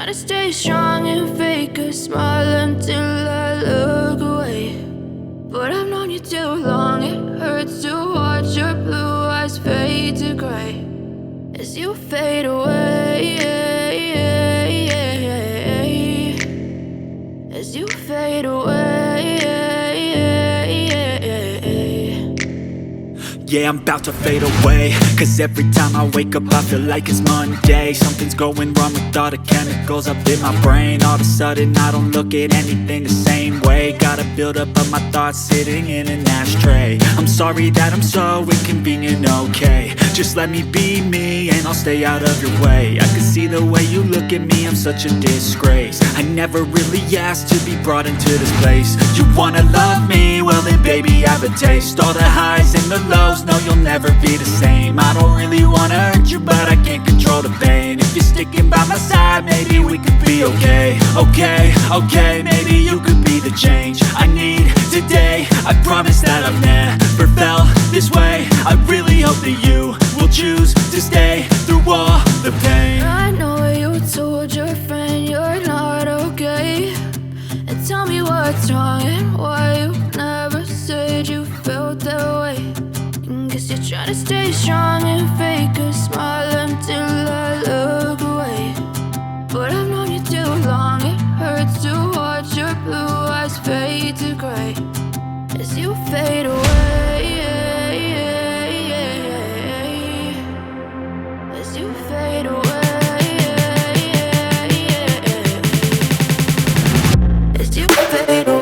try to stay strong and fake a smile until I look away. But I've known you too long, it hurts to watch your blue eyes fade to gray as you fade away, as you fade away. Yeah, I'm about to fade away, cause every time I wake up I feel like it's Monday. Something's going wrong with all the chemicals up in my brain. All of a sudden I don't look at anything the same way. Gotta build up of my thoughts sitting in an ashtray. I'm sorry that I'm so inconvenient, okay. Just let me be me and I'll stay out of your way. I can see the way you look at me, I'm such a disgrace. I never really asked to be brought into this place. You wanna love me? Well then baby I have a taste. All the highs and the lows, no you'll never be the same. I don't really wanna hurt you but I can't control the pain. If you're sticking by my side maybe we could be okay. Okay, maybe you could be the change I need today. I promise that I've never felt this way. I really hope that you will choose to stay through all the pain. I know you told your friend you're not okay, and tell me what's wrong and why you never said you felt that way. Guess you're trying to stay strong and fake a smile until I look away. But I've known you too long, it hurts to watch your blue eyes fade to gray as you fade away, as you fade away, as you fade away.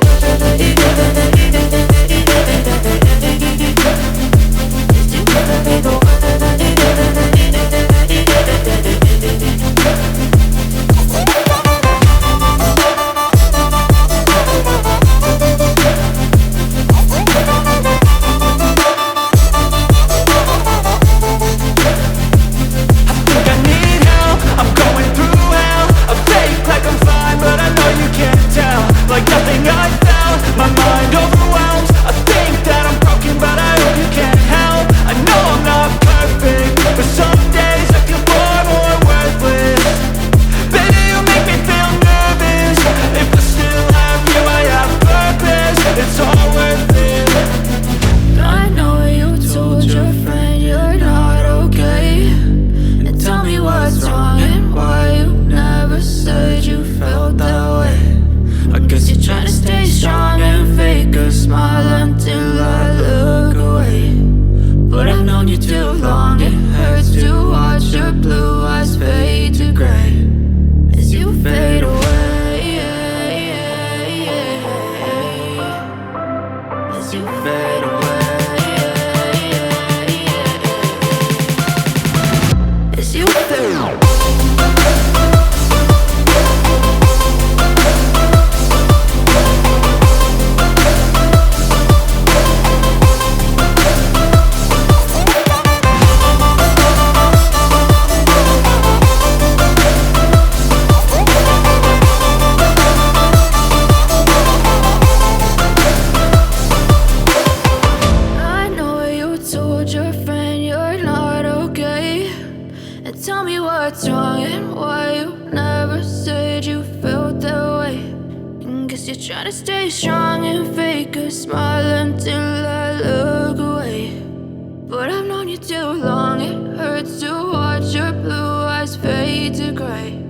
Tell me what's wrong and why you never said you felt that way. Guess you're trying to stay strong and fake a smile until I look away. But I've known you too long, it hurts to watch your blue eyes fade to gray